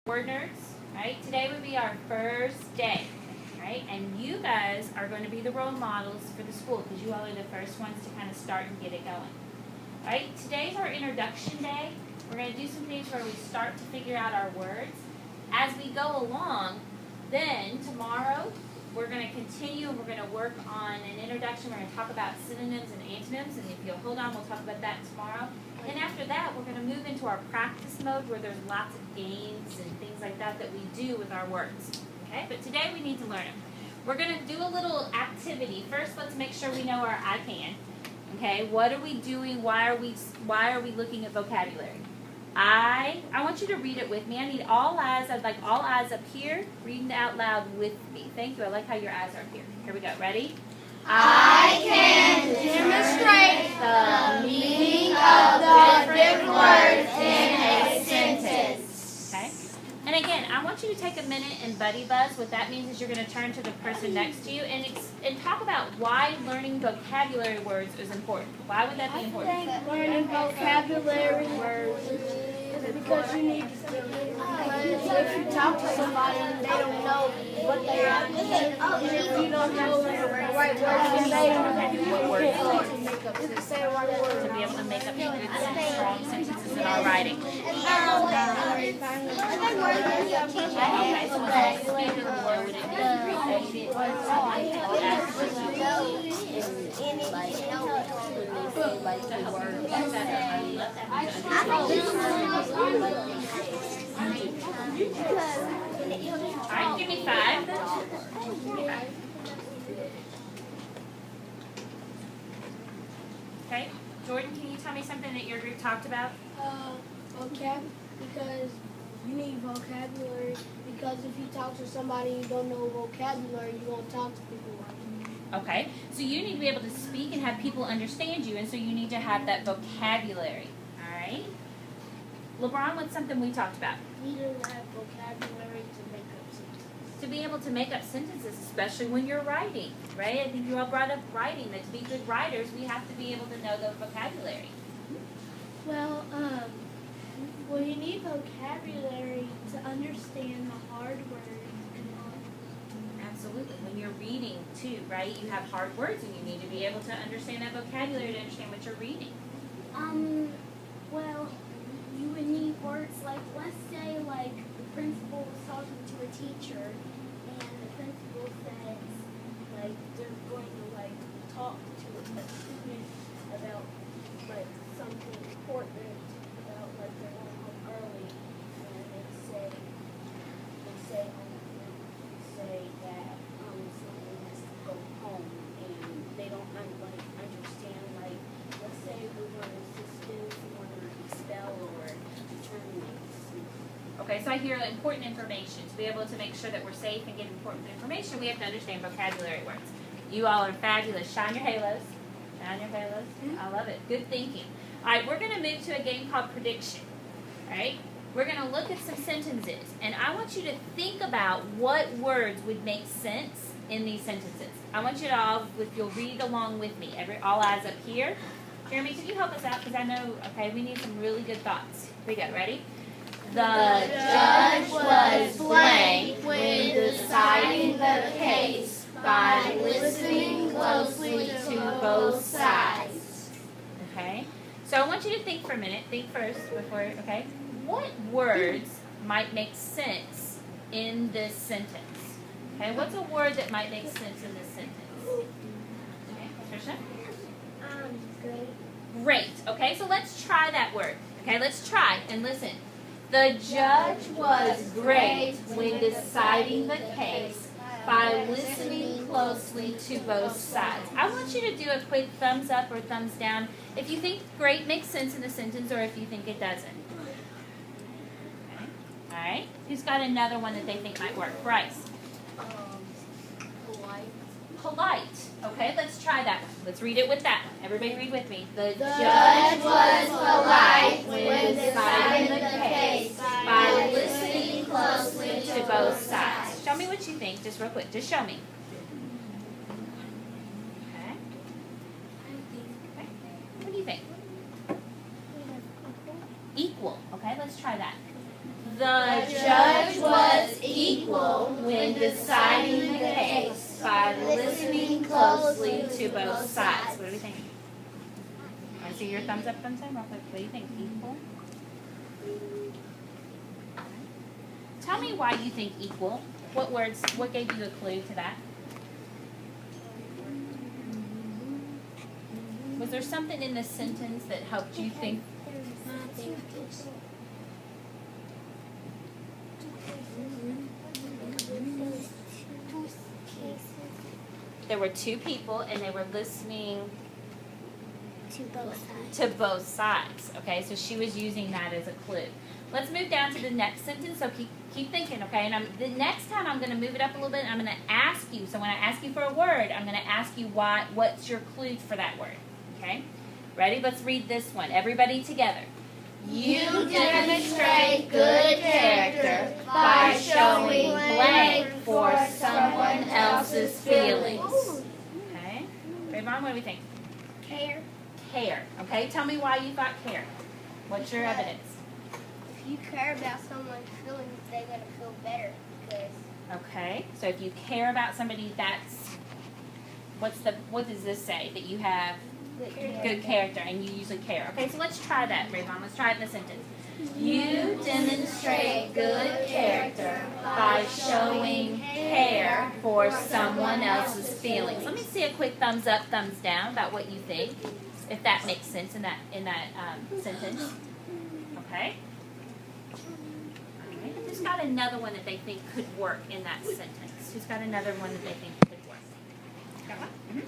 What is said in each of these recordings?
Word nerds, right? Today would be our first day, right? And you guys are going to be the role models for the school because you all are the first ones to kind of start and get it going. Right? Today's our introduction day. We're going to do some things where we start to figure out our words. As we go along, then tomorrow we're going to continue and we're going to work on an introduction. We're going to talk about synonyms and antonyms, and if you'll hold on, we'll talk about that tomorrow. Then after that, we're going to move into our practice mode where there's lots of games and things like that that we do with our words. Okay? But today we need to learn them. We're going to do a little activity. First, let's make sure we know our I can. Okay? What are we doing? Why are we looking at vocabulary? I want you to read it with me. I need all eyes. I'd like all eyes up here, reading it out loud with me. Thank you. I like how your eyes are up here. Here we go. Ready? I can demonstrate the meaning of the different words in a sentence. Okay? And again, I want you to take a minute and buddy buzz. What that means is you're going to turn to the person next to you and talk about why learning vocabulary words is important. Why would that be important? I think learning vocabulary words is because you need to, if you talk to somebody and they don't know what they are, if you don't know the right words to say, you can say the right words. To be able to make up good, strong sentences in our writing. Okay, so what speed of the word would it be? Alright, give me 5. Okay, Jordan, can you tell me something that your group talked about? Vocab, because you need vocabulary, because if you talk to somebody and you don't know vocabulary, you won't talk to people right. Okay, so you need to be able to speak and have people understand you, and so you need to have that vocabulary. Alright? LeBron, what's something we talked about? You need to have vocabulary to make up sentences. To be able to make up sentences, especially when you're writing, right? I think you all brought up writing, that to be good writers, we have to be able to know the vocabulary. Well, you need vocabulary to understand the hard words and all. Absolutely. When you're reading, too, right? You have hard words, and you need to be able to understand that vocabulary to understand what you're reading. Well, you would need words like, let's say, like, the principal was talking to a teacher, and the principal says, like, they're going to, like, talk to a student about, like, something important, about, like, they're going home early, and they say that, someone has to go home, and they don't, understand, like, let's say we're going to suspend someone or expel or terminate. Okay, so I hear important information. To be able to make sure that we're safe and get important information, we have to understand vocabulary words. You all are fabulous. Shine your halos. Shine your halos. I love it. Good thinking. All right, we're going to move to a game called Prediction. All right? We're going to look at some sentences, and I want you to think about what words would make sense in these sentences. I want you to all, if you'll read along with me, all eyes up here. Jeremy, can you help us out? Because I know, okay, we need some really good thoughts. Here we go. Ready? The judge was blank when deciding the case by listening closely to both sides. Okay? So I want you to think for a minute. Think first before, okay? What words might make sense in this sentence? Okay, what's a word that might make sense in this sentence? Okay, Trisha? Great. Great. Okay, so let's try that word. Okay, let's try and listen. The judge was great when deciding the case by listening closely to both sides. I want you to do a quick thumbs up or thumbs down if you think great makes sense in the sentence or if you think it doesn't. Okay. All right. Who's got another one that they think might work? Bryce. Polite. Okay, let's try that one. Let's read it with that one. Everybody read with me. The Judge was polite when deciding the case by listening closely to both sides. Show me what you think, just real quick. Just show me. Okay. What do you think? Equal. Okay, let's try that. The judge equal when deciding the case by listening closely to both sides. What do we think? I see your thumbs up, thumbs down. Real quick. What do you think? Equal? Tell me why you think equal. What words? What gave you a clue to that? Was there something in this sentence that helped you think? There were two people and they were listening to both sides. Okay, so she was using that as a clue. Let's move down to the next sentence. So keep thinking, okay? And the next time I'm going to move it up a little bit and I'm going to ask you. So when I ask you for a word, I'm going to ask you what's your clue for that word. Okay? Ready? Let's read this one. Everybody together. You demonstrate good character by showing blank for someone else's feelings. Okay? Rayvon, what do we think? Care. Care. Okay? Tell me why you thought care. What's your evidence? If you care about someone's feelings, they're gonna feel better because. Okay. So if you care about somebody, that's what does this say? That you have good character and you usually care. Okay, so let's try that, Rayvon. Let's try it in a sentence. You demonstrate good character by showing care for someone else's feelings. Let me see a quick thumbs up, thumbs down about what you think, if that makes sense in that sentence. Okay. All right. Who's got another one that they think could work in that sentence? Who's got another one that they think could work? Got one? Mm-hmm.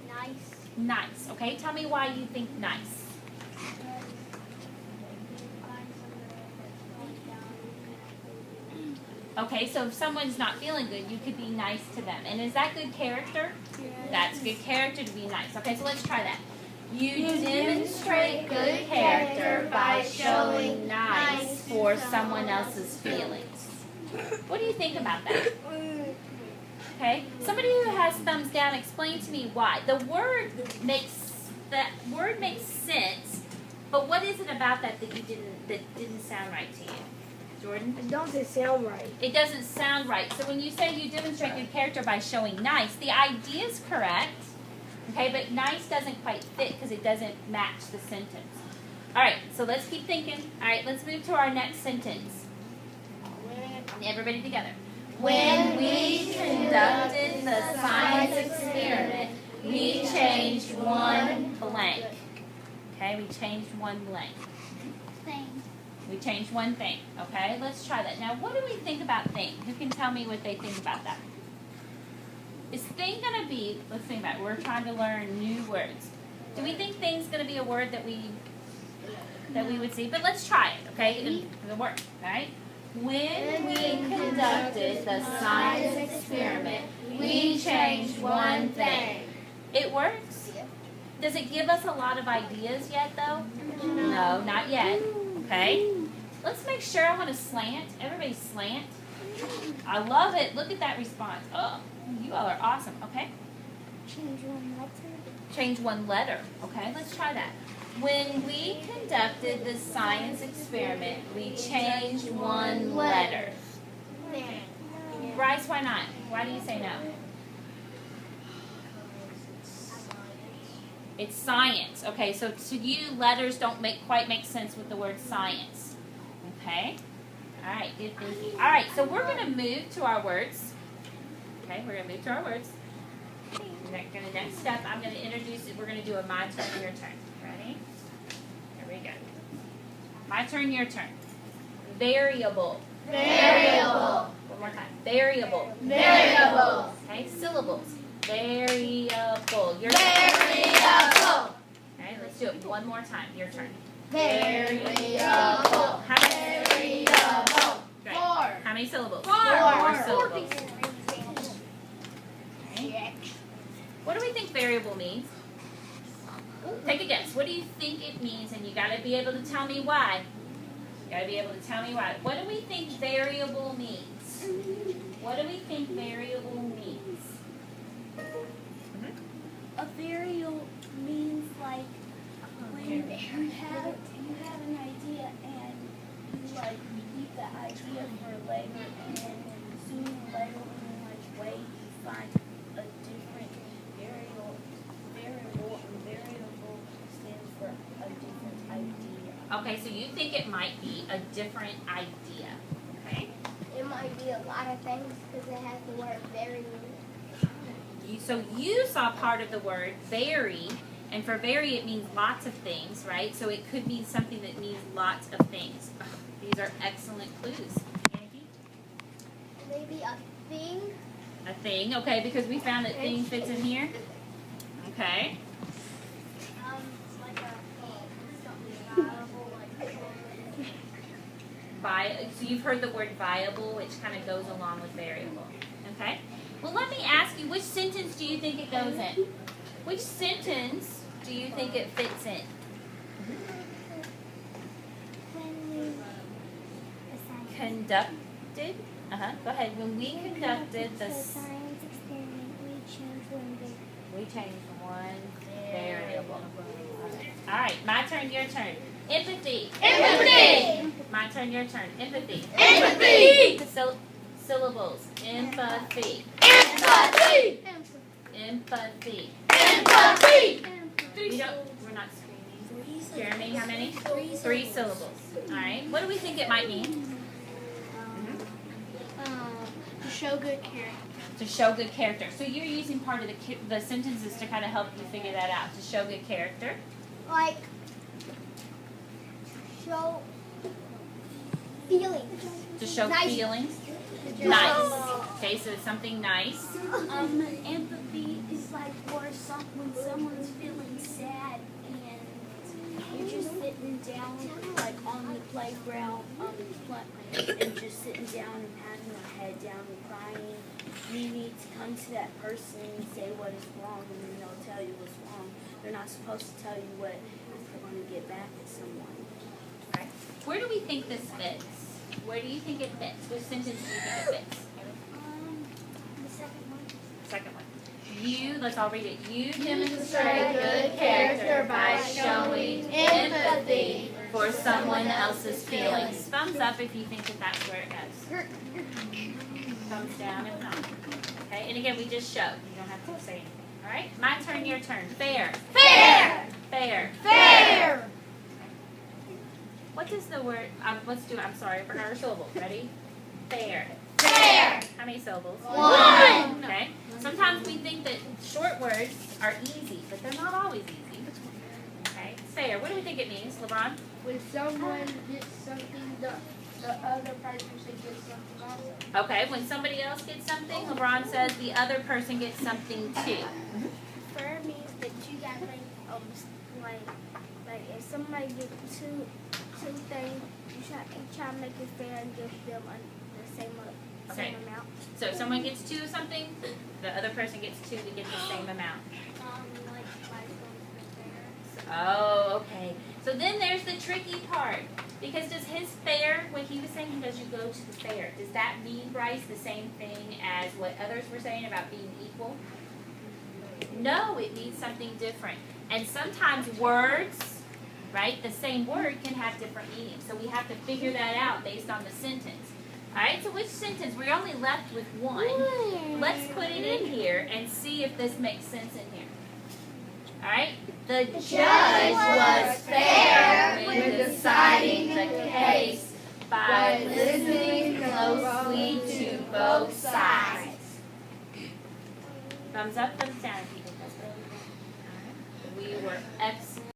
Nice. Nice. Okay. Tell me why you think nice. Okay, so if someone's not feeling good, you could be nice to them. And is that good character? Yes. That's good character to be nice. Okay, so let's try that. You demonstrate good character by showing nice for someone else's feelings. What do you think about that? Okay, somebody who has thumbs down, explain to me why. The word makes sense, but what is it about that didn't sound right to you? Jordan? It doesn't sound right. It doesn't sound right. So when you say you demonstrate good character by showing nice, the idea is correct, okay, but nice doesn't quite fit because it doesn't match the sentence. All right, so let's keep thinking. All right, let's move to our next sentence. Everybody together. When we conducted the science experiment, we changed one blank. Okay, we changed one blank. We changed one thing. Okay, let's try that. Now, what do we think about thing? Who can tell me what they think about that? Is thing going to be, let's think about it. We're trying to learn new words. Do we think thing's going to be a word that we would see? But let's try it, okay? It'll work, all right? When we conducted the science experiment, we changed one thing. It works? Does it give us a lot of ideas yet, though? No, not yet. Okay? Let's make sure. I want to slant. Everybody slant. I love it. Look at that response. Oh, you all are awesome. Okay? Change one letter. Change one letter. Okay, let's try that. When we conducted the science experiment, we changed one letter. Bryce, why not? Why do you say no? It's science. Okay, so to you, letters don't quite make sense with the word science. Okay? All right, good thinking. All right, so we're going to move to our words. Okay, we're going to move to our words. Next step, I'm going to introduce it. We're going to do a my turn, your turn. Ready? Here we go. My turn, your turn. Variable. variable, One more time. Variable. variable, Okay, syllables. Variable. Your variable, Okay, let's do it one more time. Your turn. variable, How many? variable, Great. Four. How many syllables? Four. syllables. Okay. What do we think variable means? Take a guess. What do you think it means? And you got to be able to tell me why. You got to be able to tell me why. What do we think variable means? What do we think variable means? A variable means like when you have an idea and you like keep the idea for later, and then sooner or later in like way you find a different variable, and variable stands for a different idea. Okay, so you think it might be a different idea, okay? It might be a lot of things because it has the word very. So you saw part of the word vary, and for vary it means lots of things, right? So it could mean something that means lots of things. Ugh, these are excellent clues. Angie? Maybe a thing. A thing, okay, because we found that thing fits in here. Okay. It's like something viable, like. So you've heard the word viable, which kind of goes along with variable. Okay? Well, let me ask you, which sentence do you think it goes in? Which sentence do you think it fits in? Conducted? Go ahead. When we conducted the science experiment, we changed one variable. All right, my turn, your turn. Empathy. Empathy. My turn, your turn. Empathy. Empathy. The syllables. Empathy. Empathy. Empathy. Empathy. We're not screaming. Jeremy, how many? 3 syllables. All right. What do we think it might mean? To show good character. To show good character. So you're using part of the sentences to kind of help you figure that out. To show good character. Like show feelings. To show Nice. feelings. Nice. Okay, so something nice. Empathy is like when someone's feeling sad and you're just sitting down like on the playground and just sitting down and having your head down and crying. You need to come to that person and say what is wrong, and then they'll tell you what's wrong. They're not supposed to tell you what if they're going to get back at someone. Right. Where do we think this fits? Where do you think it fits? Which sentence do you think it fits? The second one. Second one. You, let's all read it. You demonstrate good character by showing empathy for someone else's feelings. Thumbs up if you think that that's where it goes. Thumbs down if not. Okay, and again, we just showed. You don't have to say anything. All right? My turn, your turn. Fair. Fair. Fair. Fair. What does the word, let's do it. I'm sorry, I forgot our syllables. Ready? Fair. Fair. How many syllables? 1. Okay. Sometimes we think that short words are easy, but they're not always easy. Okay. Fair. What do we think it means, LeBron? When someone gets something, the other person should get something also. Okay. When somebody else gets something, LeBron says the other person gets something too. Fair means that you got like if somebody gets two things, you try to make it fair and give them the same amount. So if someone gets 2 of something, the other person gets 2 to get the same amount. Like fair. Oh, okay. So then there's the tricky part. Because does his fair, when he was saying does you go to the fair, does that mean, Bryce, the same thing as what others were saying about being equal? No, it means something different. And sometimes words, right, the same word can have different meanings. So we have to figure that out based on the sentence. All right, so which sentence? We're only left with one. Let's put it in here and see if this makes sense in here. All right? The judge was fair when deciding the case by listening closely to both sides. Thumbs up, thumbs down if you think that's good. We were excellent.